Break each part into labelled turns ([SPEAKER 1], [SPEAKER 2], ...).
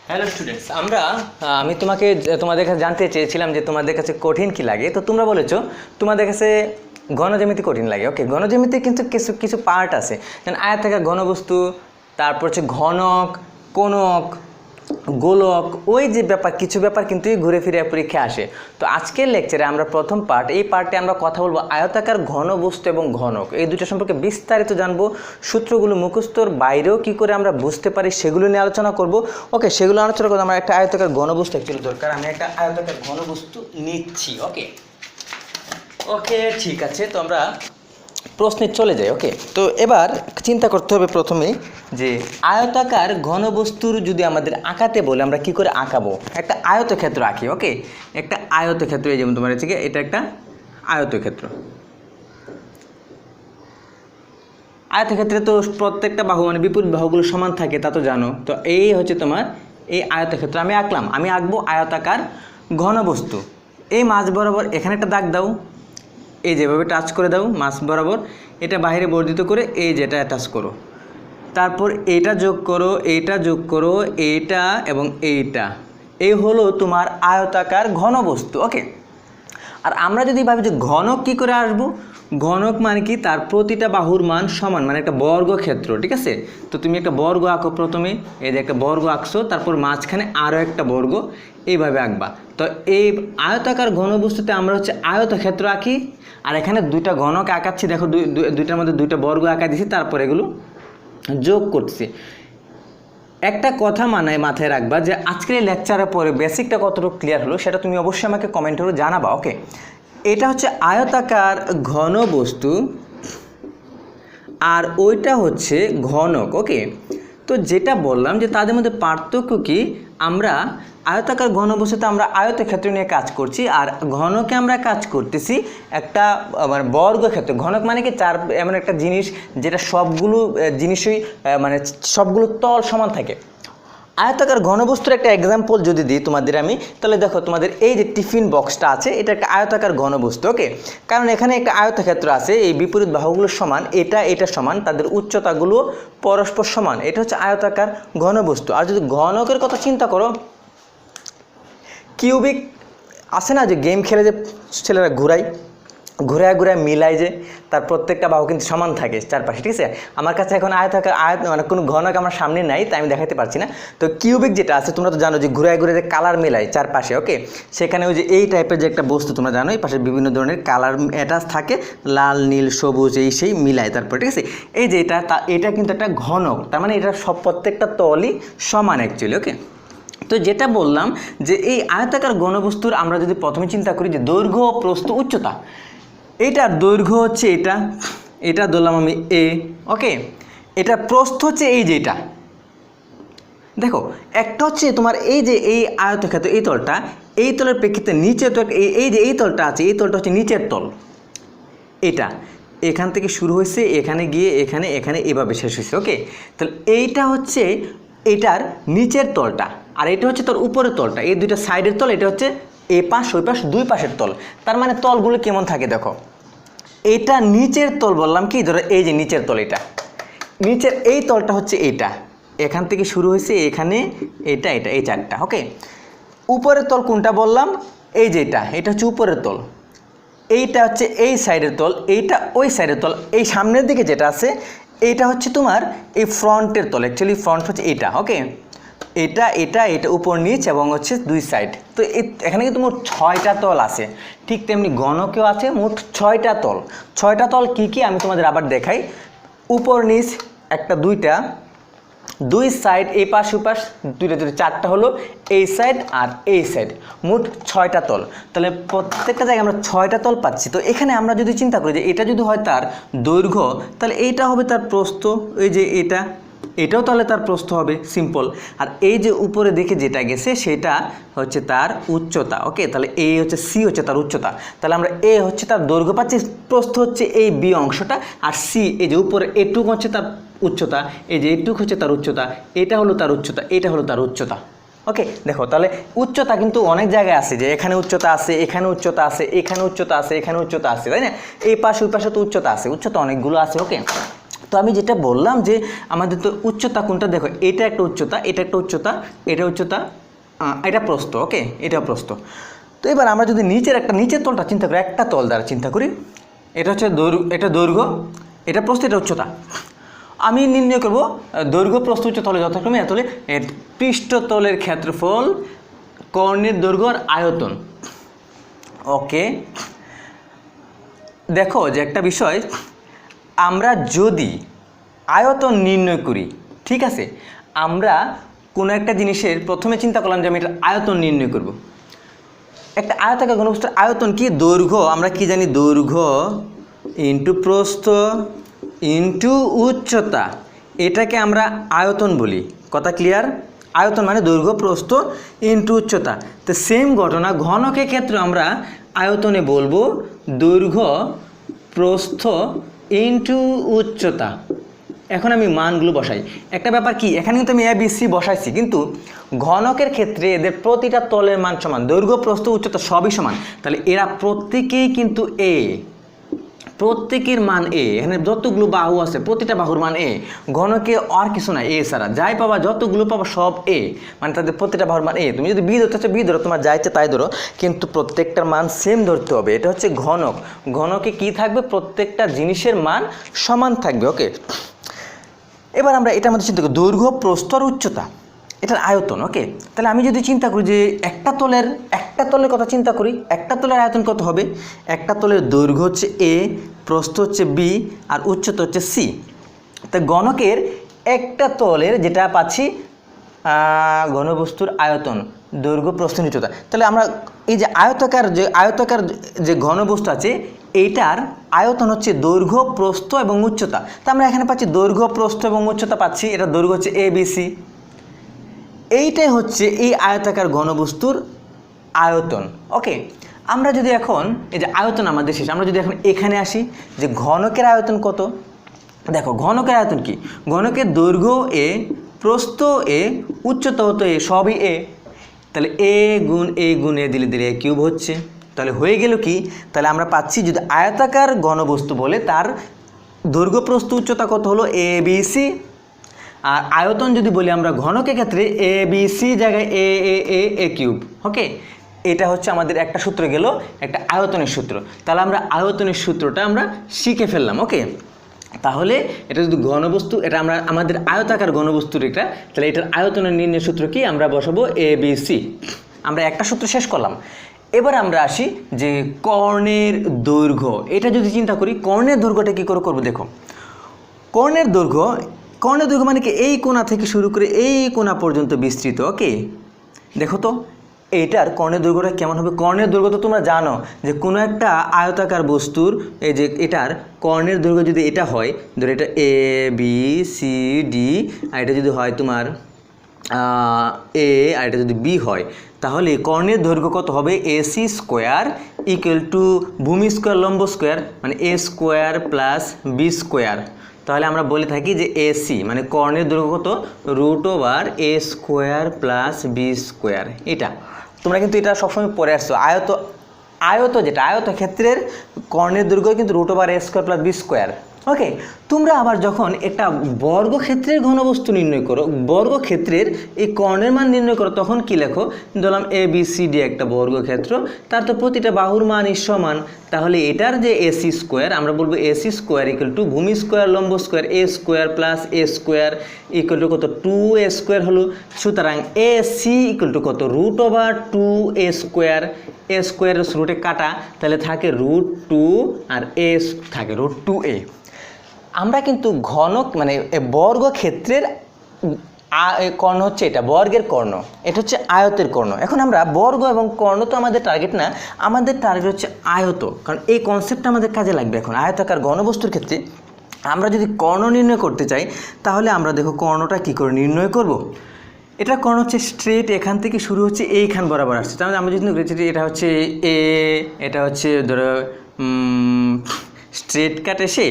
[SPEAKER 1] Hello students, আমি তোমাদের কাছে জানতে চেয়েছিলাম যে তোমাদের কাছে কঠিন কি লাগে। তো তোমরা বলেছো তোমাদের কাছে ঘনজ্যামিতি কঠিন লাগে। ওকে, ঘনজ্যামিতি কিন্তু কিছু কিছু পার্ট আছে, যেমন আয়তাকার ঘনবস্তু, তারপর হচ্ছে ঘনক, কোণক, গোলক, ওই যে ব্যাপার কিছু ব্যাপার কিন্তু ঘুরে ফিরে পরীক্ষা আসে। তো আজকের লেকচারে আমরা প্রথম পার্ট, এই পার্টে আমরা কথা বলবো আয়তাকার ঘনবস্তু এবং ঘনক, এই দুটো সম্পর্কে বিস্তারিত জানবো। সূত্রগুলো মুখস্থর বাইরেও কি করে আমরা বুঝতে পারি সেগুলো নিয়ে আলোচনা করব। ওকে, সেগুলো আলোচনা করতে আমার একটা আয়তাকার ঘনবস্তু অ্যাকচুয়ালি দরকার। আমি একটা আয়তাকার ঘনবস্তু নিচ্ছি। ওকে ওকে ঠিক আছে, তো আমরা প্রশ্নে চলে যাই। ওকে, তো এবার চিন্তা করতে হবে প্রথমে যে আয়তাকার ঘনবস্তুর যদি আমাদের আঁকাতে বলে আমরা কি করে আঁকাবো। একটা আয়তক্ষেত্র আঁকি। ওকে, একটা আয়তক্ষেত্র, এই যেমন তোমার হচ্ছে এটা একটা আয়তক্ষেত্র। আয়তক্ষেত্রে তো প্রত্যেকটা বাহু মানে বিপরীত বাহুগুলো সমান থাকে, তা তো জানো। তো এই হচ্ছে তোমার এই আয়তক্ষেত্র আমি আঁকলাম। আমি আঁকবো আয়তাকার ঘনবস্তু। এই মাঝ বরাবর এখানে একটা দাগ দাও, এই যেভাবে টাচ করে দাও মাছ বরাবর, এটা বাইরে বর্ধিত করে এই যেটা টাচ করো, তারপর এইটা যোগ করো, এইটা যোগ করো, এইটা এবং এইটা, এই হলো তোমার আয়তাকার ঘনবস্তু। ওকে, আর আমরা যদি ভাবি যে ঘনক কী করে আসবো, ঘনক মানে কি, তার প্রতিটা বাহুর মান সমান, মানে একটা বর্গক্ষেত্র। ঠিক আছে, তো তুমি একটা বর্গ আঁকো প্রথমে, এই যে একটা বর্গ আঁকছো, তারপর মাঝখানে আরও একটা বর্গ, এইভাবে আঁকবা। তো এই আয়তাকার ঘনবস্তুতে আমরা হচ্ছে আয়তক্ষেত্র আঁকি, আর এখানে দুইটা ঘনক আঁকাচ্ছি। দেখো দুইটার মধ্যে দুইটা বর্গ আঁকা দিছি, তারপর এগুলো যোগ করছি। একটা কথা মাথায় রাখবা যে আজকের এই লেকচারের পরে বেসিকটা কতটুকু ক্লিয়ার হলো সেটা তুমি অবশ্যই আমাকে কমেন্ট করে জানাবা। ওকে, এটা হচ্ছে আয়তাকার ঘনবস্তু আর ওইটা হচ্ছে ঘনক। ওকে, তো যেটা বললাম যে তাদের মধ্যে পার্থক্য কি, আমরা আয়তাকার ঘনবস্তুতে আমরা আয়তক্ষেত্র নিয়ে কাজ করছি, আর ঘনকে আমরা কাজ করতেছি একটা মানে বর্গক্ষেত্র। ঘনক মানে কি, চার এমন একটা জিনিস যেটা সবগুলো জিনিসই মানে সবগুলো তল সমান থাকে। আয়তাকার ঘনবস্তুর একটা এক্সাম্পল যদি দিই তোমাদের আমি, তাহলে দেখো তোমাদের এই যে টিফিন বক্সটা আছে, এটা একটা আয়তাকার ঘনবস্তু। ওকে, কারণ এখানে একটা আয়তক্ষেত্র আছে, এই বিপরীত বাহুগুলো সমান, এটা সমান, তাদের উচ্চতাগুলো পরস্পর সমান, এটা হচ্ছে আয়তাকার ঘনবস্তু। আর যদি ঘনকের কথা চিন্তা করো, কিউবিক আছে না, যে গেম খেলে যে ছেলেরা ঘুরায় মিলায়, যে তার প্রত্যেকটা বাহু কিন্তু সমান থাকে চারপাশে। ঠিক আছে, আমার কাছে এখন আয়তাকার মানে কোনো ঘনক আমার সামনে নাই, তাই আমি দেখাতে পারছি না। তো কিউবিক যেটা আছে তোমরা তো জানো যে ঘুরায় যে কালার মেলায় চারপাশে। ওকে, সেখানে ওই যে এই টাইপের যে একটা বস্তু তোমরা জানো, এই পাশে বিভিন্ন ধরনের কালার অ্যাটাচ থাকে, লাল নীল সবুজ এই সেই মিলায় তারপর। ঠিক আছে, এই যে এটা কিন্তু একটা ঘনক, তার মানে এটা প্রত্যেকটা তলই সমান অ্যাকচুয়ালি। ওকে, তো যেটা বললাম যে এই আয়তাকার ঘনবস্তুর আমরা যদি প্রথমে চিন্তা করি যে দৈর্ঘ্য, প্রস্থ, উচ্চতা, এইটার দৈর্ঘ্য হচ্ছে এটা ধরলাম আমি এ। ওকে, এটা প্রস্থ হচ্ছে এই যে এটা, দেখো একটা হচ্ছে তোমার এই যে এই আয়তক্ষেত্র, এই তলের প্রেক্ষিতে নিচে তো এই যে এই তলটা আছে, এই তলটা হচ্ছে নিচের তল। এটা এখান থেকে শুরু হয়েছে, এখানে গিয়ে এখানে এভাবে শেষ হয়েছে। ওকে, তাহলে এইটা হচ্ছে এটার নিচের তলটা, আর এটা হচ্ছে তোর উপরের তলটা, এই দুইটা সাইডের তল, এটা হচ্ছে এ পাশ ওই পাশ দুই পাশের তল। তার মানে তলগুলো কেমন থাকে দেখো, এটা নিচের তল বললাম কি, ধরো এই যে নিচের তল, এটা নিচের এই তলটা হচ্ছে এইটা, এখান থেকে শুরু হয়েছে এখানে এটা এই চারটা। ওকে, উপরের তল কোনটা বললাম, এই যে এটা হচ্ছে উপরের তল, এইটা হচ্ছে এই সাইডের তল, এইটা ওই সাইডের তল, এই সামনের দিকে যেটা আছে এইটা হচ্ছে তোমার এই ফ্রন্টের তল। অ্যাকচুয়ালি ফ্রন্ট হচ্ছে এইটা। ওকে, এটা উপর নিচ এবং হচ্ছে দুই সাইড। তো এখানে কিন্তু মোট 6টা তল আছে, ঠিক তেমনি ঘনকেও আছে মোট 6টা তল। 6টা তল কি কি আমি তোমাদের আবার দেখাই। উপর নিচ একটা দুই সাইড, এই পাশ ওই পাশ দুইটা 4টা হলো এই সাইড আর এই সাইড, মোট 6টা তল। তাহলে প্রত্যেকটা জায়গায় আমরা 6টা তল পাচ্ছি। তো এখানে আমরা যদি চিন্তা করি যে এটা যদি হয় তার দৈর্ঘ্য, তাহলে এইটা হবে তার প্রস্থ, এই যে এটাও তাহলে তার প্রস্থ হবে, সিম্পল। আর এই যে উপরে দেখে যেটা গেছে সেটা হচ্ছে তার উচ্চতা। ওকে, তাহলে এই হচ্ছে সি হচ্ছে তার উচ্চতা। তাহলে আমরা এ হচ্ছে তার দৈর্ঘ্য পাচ্ছি, প্রস্থ হচ্ছে এই বি অংশটা, আর সি এই যে উপরে এটুক হচ্ছে তার উচ্চতা, এই যে এটুক হচ্ছে তার উচ্চতা, এটা হলো তার উচ্চতা, এটা হলো তার উচ্চতা। ওকে, দেখো তাহলে উচ্চতা কিন্তু অনেক জায়গায় আছে, যে এখানে উচ্চতা আছে, এখানে উচ্চতা আছে, এখানে উচ্চতা আছে, এখানে উচ্চতা আছে, তাই না? এই পাশ ওই পাশে তো উচ্চতা আছে, উচ্চতা অনেকগুলো আছে। ওকে, তো আমি যেটা বললাম যে আমাদের তো উচ্চতা কোনটা, দেখো এটা একটা উচ্চতা, এটা একটা উচ্চতা, এটা উচ্চতা, এটা প্রস্থ, ওকে, এটা প্রস্থ। তো এবার আমরা যদি নিচের তলটা চিন্তা করি, একটা তল দ্বারা চিন্তা করি, এটা হচ্ছে এটা দৈর্ঘ্য, এটা প্রস্থ, এটা উচ্চতা। আমি নির্ণয় করব দৈর্ঘ্য প্রস্থ উচ্চতলে যথাক্রমে এতলে এর পৃষ্ঠতলের ক্ষেত্রফল, কর্ণের দৈর্ঘ্য আর আয়তন। ওকে, দেখো যে একটা বিষয়, আমরা যদি আয়তন নির্ণয় করি, ঠিক আছে, আমরা কোনো একটা জিনিসের প্রথমে চিন্তা করলাম যে আমি এটা আয়তন নির্ণয় করব। একটা আয়তাকার ঘনবস্তুর আয়তন কি? দৈর্ঘ্য, আমরা কি জানি, দৈর্ঘ্য ইন্টু প্রস্থ ইন্টু উচ্চতা, এটাকে আমরা আয়তন বলি। কথা ক্লিয়ার? আয়তন মানে দৈর্ঘ্য প্রস্থ ইন্টু উচ্চতা। তো সেম ঘটনা ঘনকের ক্ষেত্রে আমরা আয়তনে বলবো দৈর্ঘ্য প্রস্থ ইন্টু উচ্চতা। এখন আমি মানগুলো বসাই। একটা ব্যাপার কি, এখানে কিন্তু আমি ABC বসাইছি, কিন্তু ঘনকের ক্ষেত্রে এদের প্রতিটা তলের মান সমান, দৈর্ঘ্য প্রস্থ উচ্চতা সবই সমান। তাহলে এরা প্রত্যেকেই কিন্তু A, প্রত্যেকের মান A। এখানে যতগুলো বাহু আছে প্রতিটা বাহুর মান A। ঘনকে আর কিছু না, A ছাড়া যাই পাবা, যতগুলো পাবা সব A, মানে তাদের প্রতিটা বাহুর মান A। তুমি যদি B ধরতে চাও B ধরো, তোমার যা ইচ্ছে তাই ধরো, কিন্তু প্রত্যেকটার মান সেম ধরতে হবে। এটা হচ্ছে ঘনক। ঘনকে কি থাকবে? প্রত্যেকটা জিনিসের মান সমান থাকবে। ওকে, এবার আমরা এটার মধ্যে চিন্তা করি দৈর্ঘ্য প্রস্থ আর উচ্চতা, এটার আয়তন। ওকে, তাহলে আমি যদি চিন্তা করি যে একটা তলের কথা চিন্তা করি, একটা তলের আয়তন কত হবে? একটা তলের দৈর্ঘ্য হচ্ছে A, প্রস্থ হচ্ছে B আর উচ্চতা হচ্ছে C। তা ঘনকের একটা তলের যেটা পাচ্ছি ঘনবস্তুর আয়তন, দৈর্ঘ্য প্রস্থ উচ্চতা। তাহলে আমরা এই যে আয়তাকার যে ঘনবস্তু আছে এইটার আয়তন হচ্ছে দৈর্ঘ্য প্রস্থ এবং উচ্চতা। তা আমরা এখানে পাচ্ছি দৈর্ঘ্য প্রস্থ এবং উচ্চতা পাচ্ছি, এটা দৈর্ঘ্য হচ্ছে ABC। এইটাই হচ্ছে এই আয়তাকার ঘনবস্তুর আয়তন। ওকে, আমরা যদি এখন এই যে আয়তন আমাদের শেষ, আমরা যদি এখন এখানে আসি যে ঘনকের আয়তন কত। দেখো ঘনকের আয়তন কি, ঘনকের দৈর্ঘ্য A, প্রস্থ A, উচ্চতা হতো A, সবই A। তাহলে A গুণ A দিলে A কিউব হচ্ছে। তাহলে হয়ে গেল কি, তাহলে আমরা পাচ্ছি যদি আয়তাকার ঘনবস্তু বলে তার দৈর্ঘ্য প্রস্থ উচ্চতা কত হলো ABC। আর আয়তন যদি বলি আমরা ঘনকের ক্ষেত্রে ABC জায়গায় A কিউব। ওকে, এটা হচ্ছে আমাদের একটা সূত্র গেল, একটা আয়তনের সূত্র। তাহলে আমরা আয়তনের সূত্রটা আমরা শিখে ফেললাম। ওকে, তাহলে এটা যদি ঘনবস্তু, এটা আমরা আমাদের আয়তাকার ঘনবস্তুর এটা, তাহলে এটার আয়তনের নির্ণয় সূত্র কি? আমরা বসাবো ABC। আমরা একটা সূত্র শেষ করলাম। এবার আমরা আসি যে কর্ণের দৈর্ঘ্য। এটা যদি চিন্তা করি কর্ণের দৈর্ঘ্যটা কী করে করবো। দেখো কর্ণের দৈর্ঘ্য মানে কি এই কোণা থেকে শুরু করে এই কোণা পর্যন্ত বিস্তৃত। ওকে, দেখো তো এইটার কর্ণের দৈর্ঘ্যটা কেমন হবে। কর্ণের দৈর্ঘ্য তো তোমরা জানো যে কোনো একটা আয়তাকার বস্তুর এই যে এটার কর্ণের দৈর্ঘ্য যদি এটা হয়, ধরো এটা ABCD, আর এটা যদি হয় তোমার A, আর এটা যদি B হয়, তাহলে কর্ণের দৈর্ঘ্য কত হবে? AC স্কোয়ার ইকুয়াল টু ভূমি স্কোয়ার লম্ব স্কোয়ার, মানে A square plus B square. তাহলে আমরা বলে থাকি যে AC মানে কর্ণের দৈর্ঘ্য কত? √A square plus B square. এটা তোমরা কিন্তু এটা সবসময় পড়ে আসছো। যেটা আয়তক্ষেত্রের কর্ণের দৈর্ঘ্য কিন্তু √A square plus B square. Okay, তোমরা আবার যখন একটা বর্গক্ষেত্রের ঘনবস্তু নির্ণয় করো, বর্গক্ষেত্রের এই কর্ণের মান নির্ণয় করো, তখন কি লেখো? ধরলাম ABCD একটা বর্গক্ষেত্র, তার তো প্রতিটা বাহুর মান সমান। তাহলে এটার যে AC স্কোয়ার, আমরা বলবো AC স্কোয়ার ইকুয়াল টু ভূমি স্কোয়ার লম্ব square A square plus A square equal to কত? 2A স্কোয়ার হলো। সুতরাং AC ইকুয়াল টু কত? √2A square. A স্কোয়ার রুটে কাটা, তাহলে থাকে √2 আর A থাকে √2A। আমরা কিন্তু ঘনক মানে বর্গক্ষেত্রের কর্ণ হচ্ছে এটা, বর্গের কর্ণ, এটা হচ্ছে আয়তের কর্ণ। এখন আমরা বর্গ এবং কর্ণ তো আমাদের টার্গেট না, আমাদের টার্গেট হচ্ছে আয়ত, কারণ এই কনসেপ্টটা আমাদের কাজে লাগবে। এখন আয়তাকার ঘনবস্তুর ক্ষেত্রে আমরা যদি কর্ণ নির্ণয় করতে চাই, তাহলে আমরা দেখো কর্ণটা কি করে নির্ণয় করব। এটা কর্ণ হচ্ছে স্ট্রেট, এখান থেকে শুরু হচ্ছে এইখান বরাবর আসছে। তাহলে আমরা যদি এটা হচ্ছে A, এটা হচ্ছে ধরো স্ট্রেট কাট এসে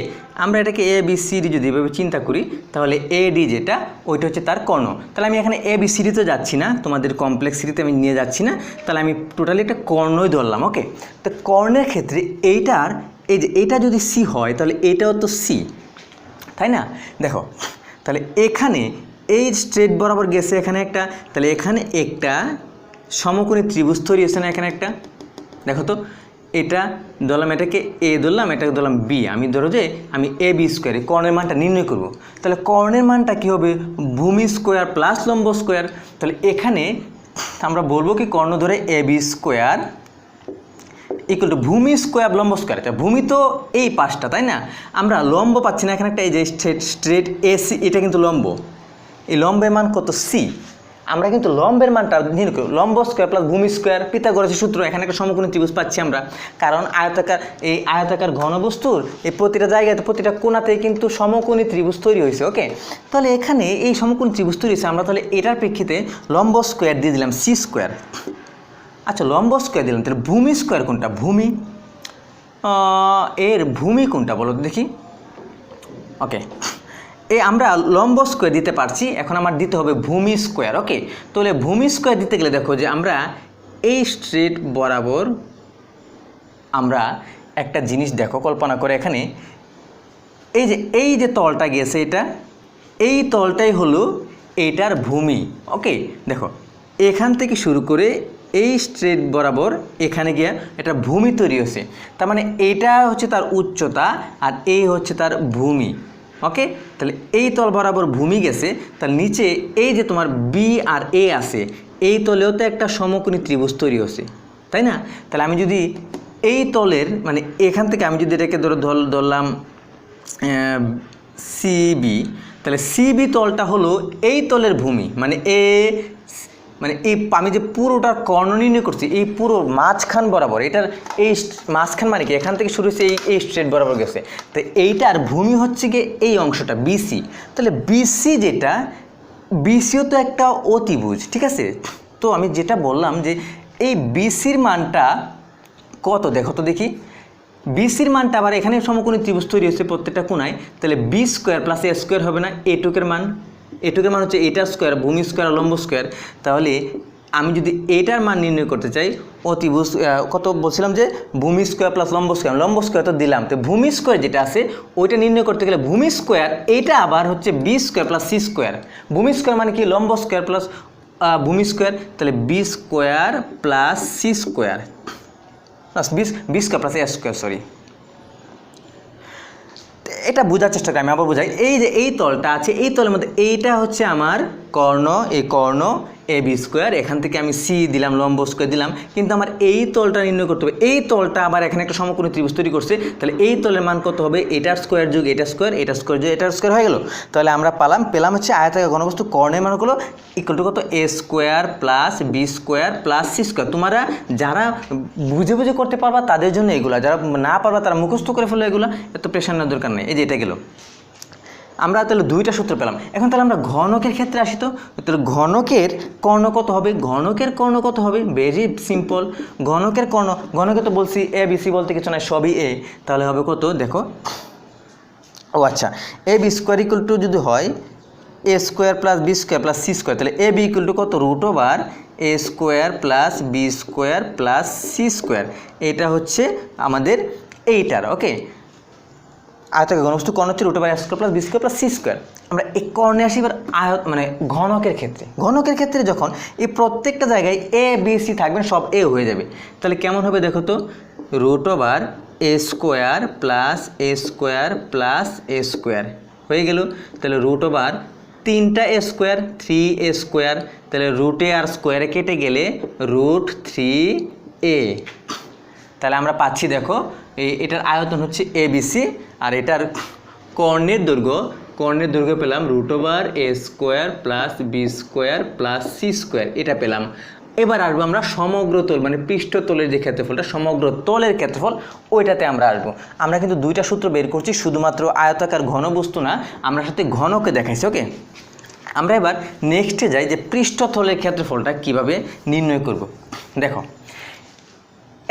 [SPEAKER 1] আমরা এটাকে ABCD যদি এভাবে চিন্তা করি, তাহলে AD যেটা ওইটা হচ্ছে তার কর্ণ। তাহলে আমি এখানে ABCD তো যাচ্ছি না, তোমাদের কমপ্লেক্সিটিতে আমি নিয়ে যাচ্ছি না, তাহলে আমি টোটালি একটা কর্ণই ধরলাম। ওকে, তো কর্ণের ক্ষেত্রে এইটার এই যে এইটা যদি C হয়, তাহলে এইটাও তো C, তাই না? দেখো তাহলে এখানে এই স্ট্রেট বরাবর গেছে এখানে একটা, তাহলে এখানে একটা সমকোণী ত্রিভুজ তৈরি হয়েছে না এখানে একটা। দেখো তো এটা ধরলাম, এটাকে এ ধরলাম, এটাকে ধরলাম বি। আমি ধরো যে আমি এ বি স্কোয়ার, কর্ণের মানটা নির্ণয় করব। তাহলে কর্ণের মানটা কী হবে? ভূমি স্কোয়ার প্লাস লম্ব স্কোয়ার। তাহলে এখানে আমরা বলবো কি কর্ণ ধরে এ বি স্কোয়ার ইকুয়াল টু ভূমি স্কোয়ার লম্ব স্কোয়ার। এটা ভূমি তো এই পাশটা, তাই না? আমরা লম্ব পাচ্ছি না এখানে একটা, এই যে স্ট্রেট এ সি, এটা কিন্তু লম্ব। এই লম্বের মান কত? সি। আমরা কিন্তু লম্বের মানটা নির্ণয় করি, লম্ব স্কোয়ার প্লাস ভূমি স্কোয়ার, পিথাগোরাসের সূত্র। এখানে একটা সমকোণী ত্রিভুজ পাচ্ছি আমরা, কারণ এই আয়তাকার ঘনবস্তুর এই প্রতিটা জায়গাতে প্রতিটা কোণাতেই কিন্তু সমকোণী ত্রিভুজ তৈরি হয়েছে। ওকে, তাহলে এখানে এই সমকোণী ত্রিভুজ তৈরি হয়েছে, আমরা তাহলে এটার প্রেক্ষিতে লম্ব স্কোয়ার দিয়ে দিলাম সি স্কোয়ার। আচ্ছা, লম্ব স্কোয়ার দিলাম, তাহলে ভূমি স্কোয়ার কোনটা? ভূমি এর ভূমি কোনটা বলো দেখি? ওকে, আমরা লম্ব স্কোয়ার দিতে পারছি, এখন আমার দিতে হবে ভূমি স্কোয়ার। ওকে, তাহলে ভূমি স্কোয়ার দিতে গেলে দেখো যে আমরা এই স্ট্রেট বরাবর আমরা একটা জিনিস দেখো কল্পনা করে, এখানে এই যে তলটা গেছে, এই তলটাই হলো এইটার ভূমি। ওকে, দেখো এখান থেকে শুরু করে এই স্ট্রেট বরাবর এখানে গিয়ে এটা ভূমি তৈরি হয়েছে, তার মানে এইটা হচ্ছে তার উচ্চতা আর এই হচ্ছে তার ভূমি। ওকে, তাহলে এই তল বরাবর ভূমি গেছে, তার নিচে এই যে তোমার বি আর এ আছে, এই তলেও তো একটা সমকোণী ত্রিভুজ তৈরি হচ্ছে, তাই না? তাহলে আমি যদি এই তলের মানে এখান থেকে আমি যদি এটাকে ধরলাম সিবি, তাহলে সিবি তলটা হলো এই তলের ভূমি, মানে এই আমি যে পুরোটার কর্ণ নির্ণয় করছি এই পুরো মাঝখান বরাবর, এটার এই মাঝখান মানে কি এখান থেকে শুরু হচ্ছে এই স্ট্রেট বরাবর গেছে, তো এইটার ভূমি হচ্ছে গিয়ে এই অংশটা বিসি। তাহলে বিসি যেটা, বিসিও তো একটা অতিভুজ, ঠিক আছে? তো আমি যেটা বললাম যে এই বিসির মানটা কত দেখো তো দেখি। বিসির মানটা আবার এখানে সমকোণী ত্রিভুজ তৈরি হচ্ছে প্রত্যেকটা কোণায়, তাহলে B square plus A square হবে না? এটুকের মান হচ্ছে এটার স্কোয়ার, ভূমি স্কোয়ার লম্ব স্কোয়ার। তাহলে আমি যদি এটার মান নির্ণয় করতে চাই, অতিভুজ কত বলছিলাম যে ভূমি স্কোয়ার প্লাস লম্ব স্কোয়ার তো দিলাম, তো ভূমি স্কোয়ার যেটা আছে ওইটা নির্ণয় করতে গেলে ভূমি স্কোয়ার এইটা আবার হচ্ছে B square plus C square. ভূমি স্কোয়ার মানে কি? লম্ব স্কোয়ার প্লাস ভূমি স্কোয়ার, তাহলে B square plus C square plus B square plus A square, sorry. এটা বোঝার চেষ্টা করি, আমি আবার বোঝাই। এই যে এই তলটা আছে, এই তলের মধ্যে এইটা হচ্ছে আমার কর্ণ, এই কর্ণ এ বি স্কোয়ার, এখান থেকে আমি সি দিলাম, লম্ব স্কোয়ার দিলাম, কিন্তু আমার এই তলটা নির্ণয় করতে হবে। এই তলটা আবার এখানে একটা সমকোণী ত্রিভুজ তৈরি করছে, তাহলে এই তলের মান কত হবে? এটার স্কোয়ার যোগ এটা স্কোয়ার, এটা স্কোয়ার যোগ এটার স্কোয়ার হয়ে গেল। তাহলে আমরা পেলাম হচ্ছে আয়তাকার ঘনবস্তু কর্ণের মান হলো ইকুয়াল টু কত? A square plus B square plus C square. তোমরা যারা বুঝে করতে পারবা তাদের জন্য এগুলো, যারা না পারবা তারা মুখস্থ করে ফেলো, এগুলো এত প্রেশার নেওয়ার দরকার নেই। এই যে এটা গেল, আমরা তাহলে দুইটা সূত্র পেলাম। এখন তাহলে আমরা ঘনকের ক্ষেত্রে আসি, তো তাহলে ঘনকের কর্ণ কত হবে? ঘনকের কর্ণ কত হবে? ভেরি সিম্পল, ঘনকের কর্ণ, ঘনকে তো বলছি এ বি সি বলতে কিছু নয়, সবই এ। তাহলে হবে কত দেখো, ও আচ্ছা, A B square equal to যদি হয় A square plus B square plus C square, তাহলে এ বি ইকুয়াল টু কত? Root over A square plus B square plus C square. এটা হচ্ছে আমাদের এইটার। ওকে, আয়তাকার ঘনবস্তু কর্ণ হচ্ছে root over A square plus B square plus C square. আমরা এই কর্ণে আসি এবার মানে ঘনকের ক্ষেত্রে যখন এই প্রত্যেকটা জায়গায় এ বি সি থাকবেন, সব এ হয়ে যাবে। তাহলে কেমন হবে দেখো তো? Root over A square plus A square plus A square হয়ে গেল। তাহলে রুট ওভার 3টা এ স্কোয়ার 3a স্কোয়ার, তাহলে রুটে আর স্কোয়ারে কেটে গেলে রুট 3a। তাহলে আমরা পাচ্ছি দেখো এটার আয়তন হচ্ছে এবিসি, আর এটার কর্ণের দৈর্ঘ্য পেলাম root over A square plus B square plus C square, এটা পেলাম। এবার আসবো আমরা সমগ্র তল মানে পৃষ্ঠতলের যে ক্ষেত্রফলটা, সমগ্র তলের ক্ষেত্রফল, ওইটাতে আমরা আসবো। আমরা কিন্তু দুইটা সূত্র বের করছি, শুধুমাত্র আয়তাকার ঘনবস্তু না, আমরা সাথে ঘনকে দেখাইছি। ওকে, আমরা এবার নেক্সটে যাই যে পৃষ্ঠতলের ক্ষেত্রফলটা কিভাবে নির্ণয় করব। দেখো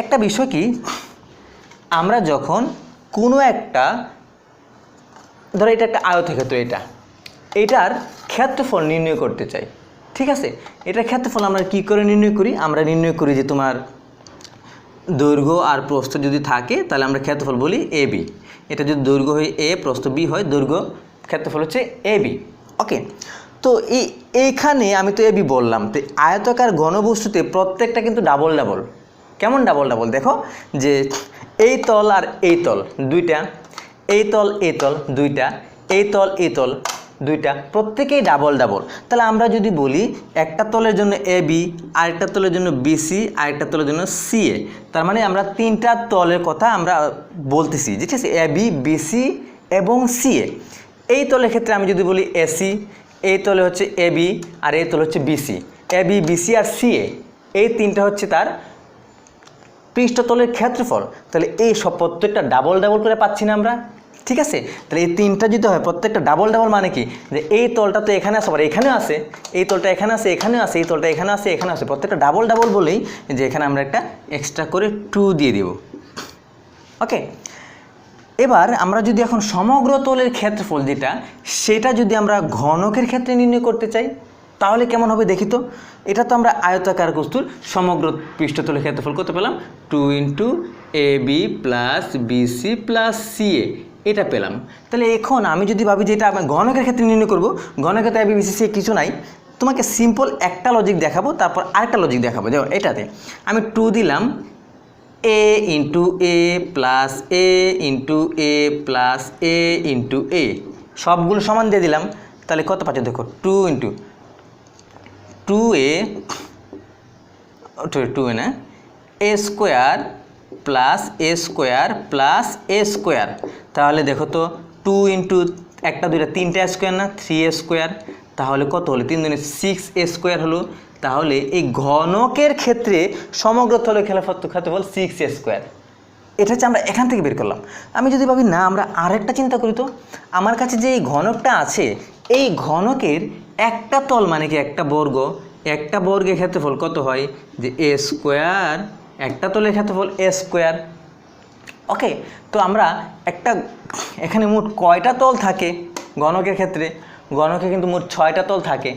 [SPEAKER 1] একটা বিষয় কি, আমরা যখন কোনো একটা, ধরো এটা একটা আয়তক্ষেত্র, এটার ক্ষেত্রফল নির্ণয় করতে চাই, ঠিক আছে? এটার ক্ষেত্রফল আমরা কি করে নির্ণয় করি? আমরা নির্ণয় করি যে তোমার দৈর্ঘ্য আর প্রস্থ যদি থাকে তাহলে আমরা ক্ষেত্রফল বলি এ বি। এটা যদি দৈর্ঘ্য হয় এ, প্রস্থ বি হয়, দৈর্ঘ্য ক্ষেত্রফল হচ্ছে এবি। ওকে, তো এইখানে আমি তো এবি বললাম, তো আয়তাকার ঘনবস্তুতে প্রত্যেকটা কিন্তু ডাবল ডাবল। কেমন ডাবল ডাবল? দেখো যে এই তল আর এই তল দুইটা, এই তল দুইটা, এই তল দুইটা, প্রত্যেকেই ডাবল ডাবল। তাহলে আমরা যদি বলি একটা তলের জন্য এবি, আরেকটা তলের জন্য বিসি, আরেকটা তলের জন্য সিএ, তার মানে আমরা তিনটা তলের কথা আমরা বলতেছি, ঠিক আছে, এবি, বিসি এবং সিএ। এই তলের ক্ষেত্রে আমি যদি বলি এসি, এই তলে হচ্ছে এবি আর এই তলে হচ্ছে বিসি, এবি, বিসি আর সিএ, এই তিনটা হচ্ছে তার পৃষ্ঠতলের ক্ষেত্রফল। তাহলে এই সব প্রত্যেকটা ডাবল ডাবল করে পাচ্ছি না আমরা, ঠিক আছে। তাহলে এই তিনটা যদি হয় প্রত্যেকটা ডাবল ডাবল, মানে কি যে এই তলটা তো এখানে আসে, আবার এখানেও আসে, এই তলটা এখানে আসে, এখানেও আসে, এই তলটা এখানে আসে, এখানে আসে, প্রত্যেকটা ডাবল ডাবল বলেই যে এখানে আমরা একটা এক্সট্রা করে 2 দিয়ে দিব। ওকে, এবার আমরা যদি এখন সমগ্র তলের ক্ষেত্রফল যেটা, সেটা যদি আমরা ঘনকের ক্ষেত্রে নির্ণয় করতে চাই তাহলে কেমন হবে দেখি তো। এটা তো আমরা আয়তাকার বস্তুর সমগ্র পৃষ্ঠতলের ক্ষেত্রফল কত পেলাম? 2 × AB plus BC plus CA, এটা পেলাম। তাহলে এখন আমি যদি ভাবি যে এটা আমি ঘনকের ক্ষেত্রে নির্ণয় করব, ঘনকের তো এবি, বিসি, সিএ কিছু নাই, তোমাকে সিম্পল একটা লজিক দেখাবো, তারপর আরেকটা লজিক দেখাবো। যেমন এটাতে আমি 2 দিলাম, a × a plus a × a plus a × a, সবগুলো সমান দিয়ে দিলাম। তাহলে কত পাচ্ছ দেখো, 2 × 2a, 2a না, a square plus a square plus a square. তাহলে দেখো তো 2 × একটা দুইটা তিনটা স্কোয়ার না, 3a স্কোয়ার। তাহলে কত হলো? 3 × 6a স্কোয়ার হলো। তাহলে এই ঘনকের ক্ষেত্রে সমগ্র তলের ক্ষেত্রফল 6a স্কোয়ার। এটা হচ্ছে আমরা এখান থেকে বের করলাম। আমি যদি ভাবি না, আমরা আরেকটা চিন্তা করি তো, আমার কাছে যে এই ঘনকটা আছে, এই ঘনকের একটা তল মানে কি একটা বর্গ, একটা বর্গের ক্ষেত্রফল কত হয়? যে a স্কোয়ার, একটা তলের ক্ষেত্রফল a স্কোয়ার। ওকে, তো আমরা একটা এখানে মোট কয়টা তল থাকে ঘনকের ক্ষেত্রে? ঘনকে কিন্তু মোট 6টা তল থাকে,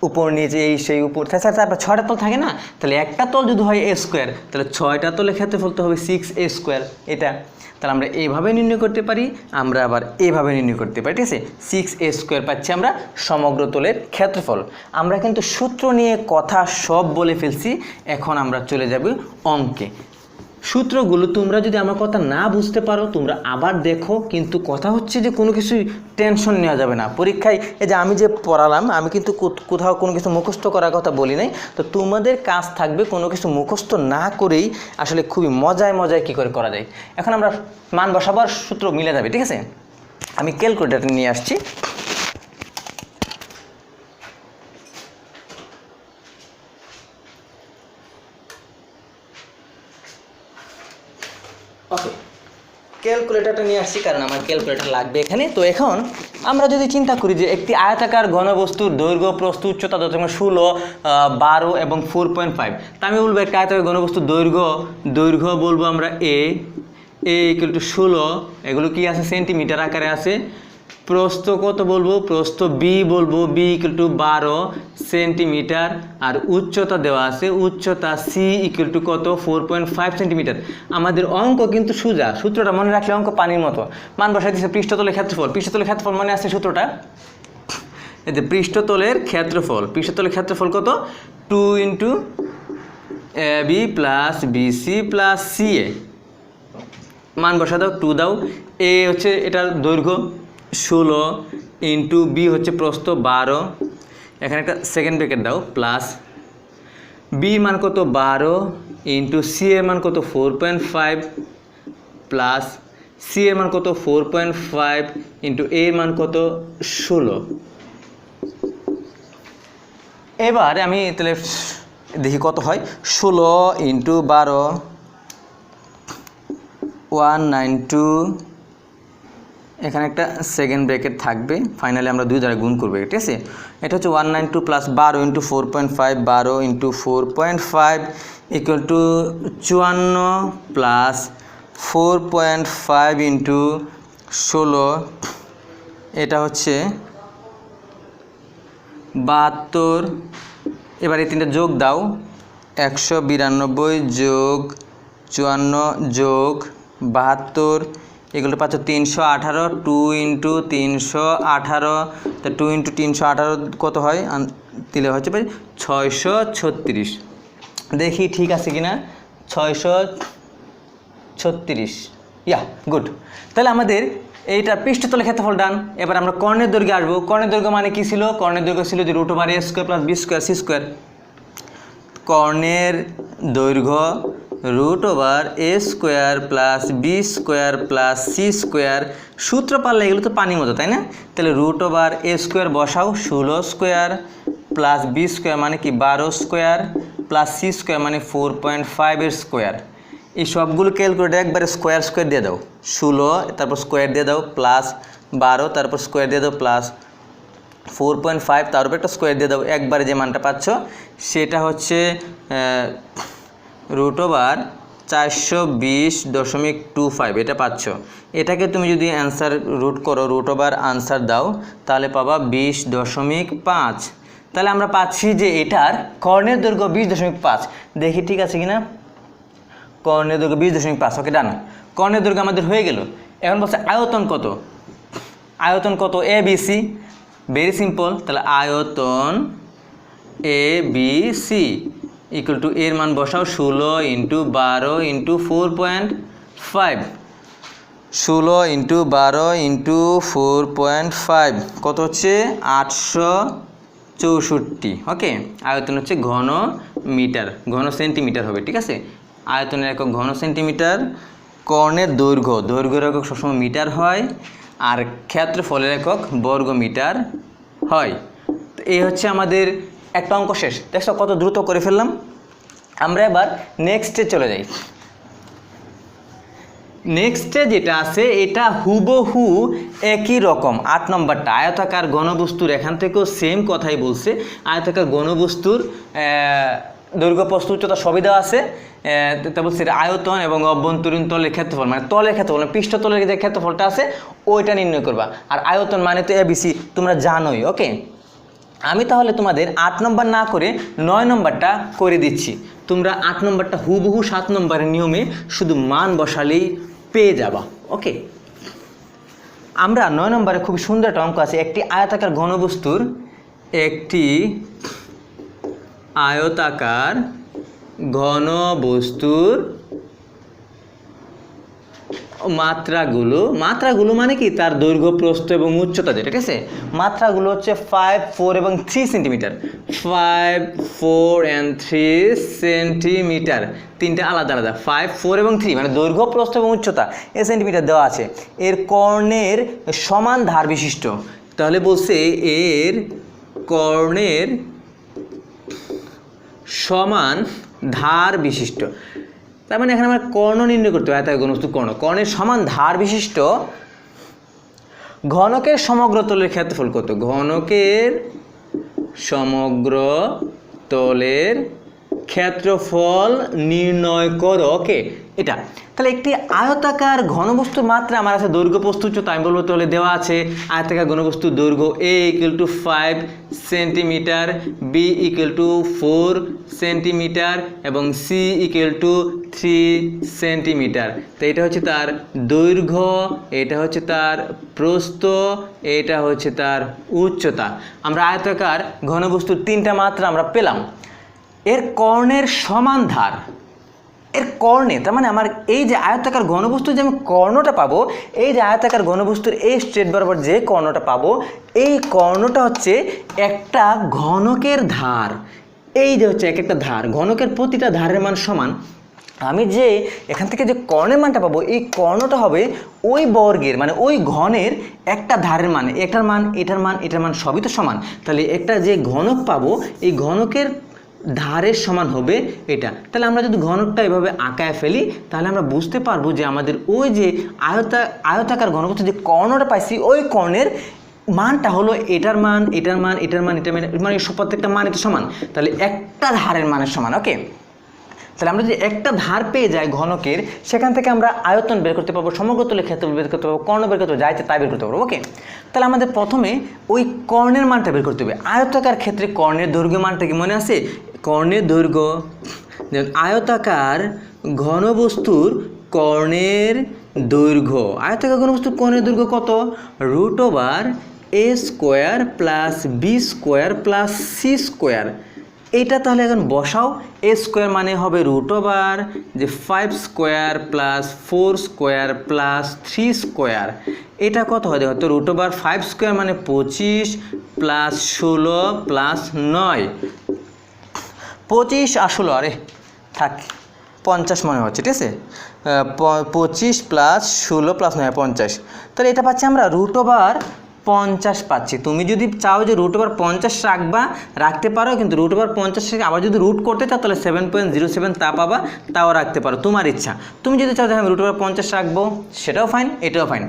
[SPEAKER 1] উপর নিচে এই সেই উপর, তারপর 6টা তল থাকে না। তাহলে একটা তল যদি হয় a স্কোয়ার, তাহলে 6টা তলের ক্ষেত্রফল তো হবে 6a স্কোয়ার। এটা তাহলে আমরা এইভাবে নির্ণয় করতে পারি, আমরা আবার এইভাবে নির্ণয় করতে পারি, ঠিক আছে। 6a স্কোয়ার পাচ্ছি আমরা সমগ্র তলের ক্ষেত্রফল। আমরা কিন্তু সূত্র নিয়ে কথা সব বলে ফেলছি, এখন আমরা চলে যাব অঙ্কে। সূত্রগুলো তোমরা যদি আমার কথা না বুঝতে পারো তোমরা আবার দেখো, কিন্তু কথা হচ্ছে যে কোনো কিছুই টেনশন নেওয়া যাবে না পরীক্ষায়। এই যে আমি যে পড়ালাম, আমি কিন্তু কোথাও কোনো কিছু মুখস্থ করার কথা বলি নাই। তো তোমাদের কাজ থাকবে কোনো কিছু মুখস্থ না করেই আসলে খুবই মজায় মজায় কী করে করা যায়। এখন আমরা মান বসাবার সূত্র মিলে যাবে, ঠিক আছে। আমি ক্যালকুলেটর নিয়ে আসছি। ওকে, ক্যালকুলেটরটা নিয়ে আসছি কারণ আমার ক্যালকুলেটর লাগবে এখানে। তো এখন আমরা যদি চিন্তা করি যে একটি আয়তাকার ঘনবস্তুর দৈর্ঘ্য, প্রস্থ, উচ্চতা যথাক্রমে 16, 12 এবং 4.5। তা আমি বলবো একটা আয়তাকার ঘনবস্তুর দৈর্ঘ্য বলবো আমরা a = 16, এগুলো কি আছে সেন্টিমিটার আকারে আছে। প্রস্থ কত বলবো? প্রস্থ b বলবো, b = 12 সেন্টিমিটার। আর উচ্চতা দেওয়া আছে, উচ্চতা c = কত? 4.5 সেন্টিমিটার। আমাদের অঙ্ক কিন্তু সোজা, সূত্রটা মনে রাখলে অঙ্ক পানির মতো। মান বসাই দিচ্ছে পৃষ্ঠতলের ক্ষেত্রফল মনে আছে সূত্রটা? এই যে পৃষ্ঠতলের ক্ষেত্রফল কত? 2 × ab plus bc plus ca, মান বসা দাও, 2 দাও। a হচ্ছে এটার দৈর্ঘ্য 16 × b হচ্ছে প্রস্থ 12, এখানে একটা সেকেন্ড ব্র্যাকেট দাও, প্লাস b মান কত? 12 × c এর মান কত? 4.5 প্লাস c এর মান কত? 4.5 × a এর মান কত? 16। এবার আমি তাহলে দেখি কত হয়। 16 × 12 192, এখানে একটা সেকেন্ড ব্র্যাকেট থাকবে, ফাইনালি আমরা 2 দ্বারা গুণ করবো, ঠিক আছে। এটা হচ্ছে 192 প্লাস 12 × 4.5, 12 × 4.5 = 54 প্লাস 4.5 × 16, এটা হচ্ছে 72। এবার এই তিনটা যোগ দাও, 192 যোগ 54 যোগ 72 এগুলো পাচ্ছ 318, 2 ইন্টু 318, তা 2 ইন্টু 318 কত হয় দিলে হচ্ছে 636। দেখি ঠিক আছে কিনা, 636, ইয়া গুড। তাহলে আমাদের এইটা পৃষ্ঠতলের ক্ষেত্রফল ডান। এবার আমরা কর্ণের দৈর্ঘ্যে আসবো। কর্ণের দৈর্ঘ্য মানে কি ছিল? কর্ণের দৈর্ঘ্য ছিল যে √a² + b² c²। কর্ণের দৈর্ঘ্য √a² + b² + c²। সূত্র পারলে এগুলো তো পানির মতো, তাই না? তাহলে √a² বসাও, 16² + b² মানে কি 12² + c² মানে 4.5 এই সবগুলো ক্যালকুলেটর একবারে স্কোয়ার দিয়ে দাও। 16 তারপর স্কোয়ার দিয়ে দাও, প্লাস 12 তারপর স্কোয়ার দিয়ে দাও, প্লাস 4.5 তার উপর একটা স্কোয়ার দিয়ে দাও। একবারে যে মানটা পাচ্ছ সেটা হচ্ছে √420.25 এটা পাচ্ছ। এটাকে তুমি যদি অ্যান্সার রুট করো, আনসার দাও, তাহলে পাবা 20.5। তাহলে আমরা পাচ্ছি যে এটার কর্ণের দৈর্ঘ্য 20.5। দেখি ঠিক আছে কিনা। কর্ণের দৈর্ঘ্য 20.5। ওকে ডান। কর্ণের দৈর্ঘ্য আমাদের হয়ে গেল। এখন বলছে আয়তন কত? আয়তন কত? ABC। Very simple. তাহলে আয়তন ABC ইকুয়াল টু এর মান বসাও 16 ইন্টু 12 ইন্টু 4.5। 16 ইন্টু 12 ইন্টু 4.5 কত হচ্ছে? 864। ওকে। আয়তন হচ্ছে ঘন মিটার, ঘন সেন্টিমিটার হবে, ঠিক আছে? আয়তনের একক ঘন সেন্টিমিটার। কর্ণের দৈর্ঘ্যের একক সবসময় মিটার হয়, আর ক্ষেত্রফলের একক বর্গ মিটার হয়। তো এই হচ্ছে আমাদের একটা অঙ্ক শেষ। দেখো কত দ্রুত করে ফেললাম। আমরা এবার নেক্সটে চলে যাই। নেক্সটে যেটা আছে এটা হুবহু একই রকম। 8 নম্বরটা আয়তাকার ঘনবস্তুর, এখান থেকেও সেম কথাই বলছে। আয়তাকার ঘনবস্তুর দৈর্ঘ্য প্রস্থ উচ্চতা সবই দেওয়া আছে। তা বলছে আয়তন এবং অভ্যন্তরীণ তলের ক্ষেত্রফল, মানে তলের ক্ষেত্রফল, পৃষ্ঠতলের যে ক্ষেত্রফলটা আছে ওইটা নির্ণয় করবা। আর আয়তন মানে তো ABC তোমরা জানোই। ওকে, আমি তাহলে তোমাদের 8 নম্বর না করে 9 নম্বরটা করে দিচ্ছি। তোমরা 8 নম্বরটা হুবহু 7 নম্বরের নিয়মে শুধু মান বসালেই পেয়ে যাবা। ওকে, আমরা 9 নম্বরে খুব সুন্দর একটা অঙ্ক আছে। একটি আয়তাকার ঘনবস্তুর, একটি আয়তাকার ঘনবস্তুর মাত্রাগুলো মানে কি তার দৈর্ঘ্য, প্রস্থ এবং উচ্চতা, যেটা ঠিক আছে। মাত্রাগুলো হচ্ছে 5, 4 এবং 3 সেন্টিমিটার। 5, 4 and 3 সেন্টিমিটার, তিনটা আলাদা আলাদা। 5, 4 এবং 3 মানে দৈর্ঘ্য, প্রস্থ এবং উচ্চতা এ সেন্টিমিটার দেওয়া আছে। এর কর্ণের সমান ধার বিশিষ্ট। তাহলে বলছে এর কর্ণের সমান ধার বিশিষ্ট। তার মানে এখানে আমরা কর্ণ নির্ণয় করতে হবে। আয়তাকার ঘনবস্তু কর্ণের সমান ধার বিশিষ্ট ঘনকের সমগ্র তলের ক্ষেত্রফল কত? ঘনকের সমগ্র তলের ক্ষেত্রফল নির্ণয় করো। ওকে, এটা তাহলে একটি আয়তাকার ঘনবস্তুর মাত্রা আমার আছে দৈর্ঘ্য, প্রস্থ, উচ্চতা। আমি বলবো তাহলে দেওয়া আছে আয়তাকার ঘনবস্তুর দৈর্ঘ্য A = 5 সেন্টিমিটার, B = 4 সেন্টিমিটার এবং C = 3 সেন্টিমিটার। তো এটা হচ্ছে তার দৈর্ঘ্য, এটা হচ্ছে তার প্রস্থ, এটা হচ্ছে তার উচ্চতা। আমরা আয়তাকার ঘনবস্তুর 3টা মাত্রা আমরা পেলাম। এর কর্ণের সমান ধার, এর কর্ণে, তার মানে আমার এই যে আয়তাকার ঘনবস্তু যে আমি কর্ণটা পাবো, এই যে আয়তাকার ঘনবস্তুর এই স্ট্রেট বরাবর যে কর্ণটা পাবো, এই কর্ণটা হচ্ছে একটা ঘনকের ধার। এই যে হচ্ছে এক একটা ধার, ঘনকের প্রতিটা ধারের মান সমান। আমি যে এখান থেকে যে কর্ণের মানটা পাবো, এই কর্ণটা হবে ওই বর্গের, মানে ওই ঘনের একটা ধারের মান। এটার মান, এটার মান, এটার মান সবই তো সমান। তাহলে একটা যে ঘনক পাবো, এই ঘনকের ধারের সমান হবে এটা। তাহলে আমরা যদি ঘনকটা এভাবে আঁকায় ফেলি, তাহলে আমরা বুঝতে পারবো যে আমাদের ওই যে আয়তাকার ঘনবস্তু যে কর্ণটা পাইছি, ওই কর্ণের মানটা হলো এটার মান, এটার মান, এটার মান, এটার মান, মানে প্রত্যেকটা মান এটা সমান। তাহলে একটা ধারের মানের সমান। ওকে, তাহলে আমরা যদি একটা ধার পেয়ে যাই ঘনকের, সেখান থেকে আমরা আয়তন বের করতে পারবো, সমগ্র তলের ক্ষেত্রফল বের করতে পারবো, কর্ণ বের করতে পারবো, যা ইচ্ছে তাই বের করতে পারবো। ওকে, তাহলে আমাদের প্রথমে ওই কর্ণের মানটা বের করতে হবে। আয়তাকার ক্ষেত্রে কর্ণের দৈর্ঘ্য মানটা কি মনে আছে? কর্ণের দৈর্ঘ্য, আয়তাকার ঘনবস্তুর কর্ণের দৈর্ঘ্য, আয়তাকার ঘনবস্তুর কোণের দৈর্ঘ্য কত? √a² plus b² plus c²। এইটা তাহলে এখন বসাও। a² মানে হবে √5² প্লাস 4² প্লাস 3²। এটা কত হয় দেখো তো, √5² মানে 25 প্লাস 16 প্লাস 9, 25 আর 16, আরে থাক 50 মনে হচ্ছে, ঠিক আছে। 25 প্লাস 16 প্লাস 9 50। তাহলে এটা পাচ্ছি আমরা √50 পাচ্ছি। তুমি যদি চাও যে √50 রাখতে পারো, কিন্তু √50 আবার যদি রুট করতে চাও তাহলে 7.07 তা পাবা, তাও রাখতে পারো, তোমার ইচ্ছা। তুমি যদি চাও যে আমি √50 রাখবো, সেটাও ফাইন, এটাও ফাইন।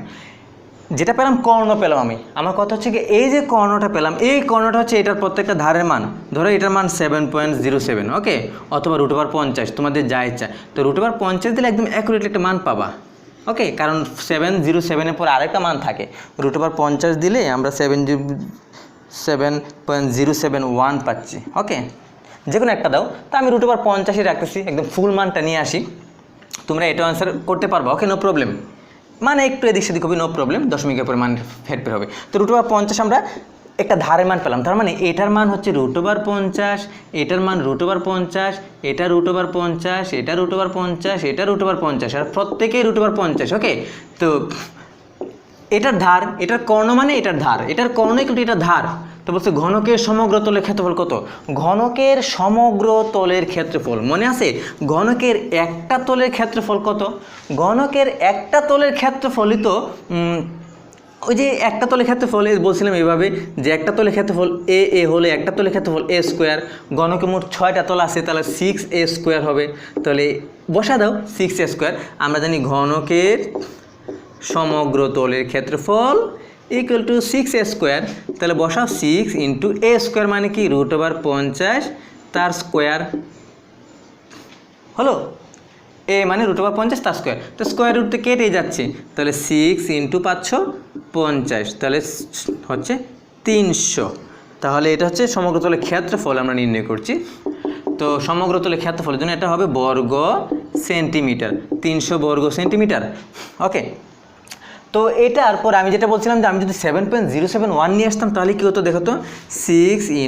[SPEAKER 1] যেটা পেলাম কর্ণ পেলাম আমি। আমার কথা হচ্ছে কি, এই যে কর্ণটা পেলাম, এই কর্ণটা হচ্ছে এটার প্রত্যেকটা ধারের মান। ধরো এটার মান 7.07, ওকে, অথবা √50, তোমাদের যা ইচ্ছা। তো √50 দিলে একদম অ্যাকুরেটলি একটা মান পাবা, ওকে, কারণ 707-এর পর আরেকটা মান থাকে। √50 দিলে আমরা 7.071 পাচ্ছি, ওকে, যে কোনো একটা দাও। তো আমি √50 রাখতেছি, একদম ফুল মানটা নিয়ে আসি। তোমরা এটাও অ্যান্সার করতে পারবা, ওকে, নো প্রবলেম। মানে একটু এদিক সেদিক হবে, নো প্রবলেম, দশমিকের পরিমাণ হেরফের হবে। তো √50 আমরা একটা ধারের মান পেলাম, তার মানে এটার মান হচ্ছে √50, এটার মান √50, এটা √50, এটা √50, এটা √50, আর প্রত্যেকেই √50, ওকে। তো এটার ধার, এটার কর্ণ মানে এটার ধার, এটার কর্ণ কিন্তু এটার ধার। তো বলছে ঘনকের সমগ্র তলের ক্ষেত্রফল কত? ঘনকের সমগ্র তলের ক্ষেত্রফল মনে আছে? ঘনকের একটা তলের ক্ষেত্রফল কত? ঘনকের একটা তলের ক্ষেত্রফলই তো ওই যে একটা তলের ক্ষেত্রফল বলছিলাম এইভাবে, যে একটা তলের ক্ষেত্রফল এ হলে একটা তলের ক্ষেত্রফল a²। ঘনকে মোট 6টা তল আছে, তাহলে 6a² হবে। তাহলে বসা দাও 6a²। আমরা জানি ঘনকের সমগ্র তলের ক্ষেত্রফল = 6a²। তাহলে বসাও 6 × a² মানে কি √50 তার স্কোয়ার হলো। এ মানে √50 তার স্কোয়ার, তো স্কোয়ার রুটতে কেটে যাচ্ছে, তাহলে 6 × 550, তাহলে হচ্ছে 300। তাহলে এটা হচ্ছে সমগ্র তলের ক্ষেত্রফল আমরা নির্ণয় করছি। তো সমগ্র তলের ক্ষেত্রফলের জন্য এটা হবে বর্গ সেন্টিমিটার, 300 বর্গ সেন্টিমিটার, ওকে। তো এটার পর আমি যেটা বলছিলাম যে আমি যদি 7.071 নিয়ে আসতাম তাহলে কী হতো দেখো তো, 6 ×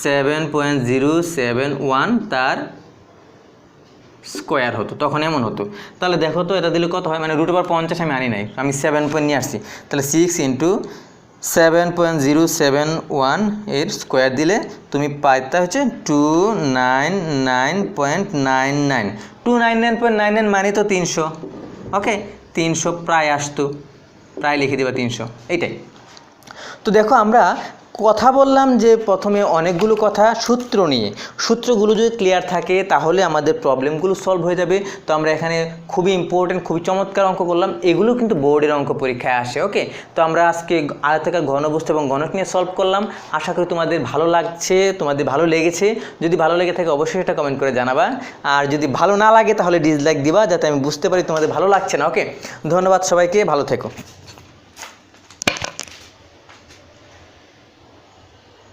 [SPEAKER 1] 7.071 তার স্কোয়ার হতো, তখন এমন হতো। তাহলে দেখো তো এটা দিলে কত হয়, মানে √50 আমি আনি নাই, আমি 7 নিয়ে আসছি। তাহলে 6 × 7.071 এর স্কোয়ার দিলে তুমি পাইতে হচ্ছে 299.99। 299.99 মানে তো 300, ওকে, 300 প্রায় আসতো, প্রায় লিখে দেবা 300, এইটাই। তো দেখো আমরা কথা বললাম যে প্রথমে অনেকগুলো কথা সূত্র নিয়ে, সূত্রগুলো যদি ক্লিয়ার থাকে তাহলে আমাদের প্রবলেমগুলো সলভ হয়ে যাবে। তো আমরা এখানে খুবই ইম্পর্টেন্ট, খুবই চমৎকার অঙ্ক করলাম, এগুলো কিন্তু বোর্ডের অঙ্ক পরীক্ষায় আসে, ওকে। তো আমরা আজকে আয়তাকার ঘনবস্তু এবং ঘনক নিয়ে সলভ করলাম। আশা করি তোমাদের ভালো লাগছে, তোমাদের ভালো লেগেছে। যদি ভালো লেগে থাকে অবশ্যই এটা কমেন্ট করে জানাবা, আর যদি ভালো না লাগে তাহলে ডিসলাইক দিবা, যাতে আমি বুঝতে পারি তোমাদের ভালো লাগছে না, ওকে। ধন্যবাদ সবাইকে, ভালো থেকো।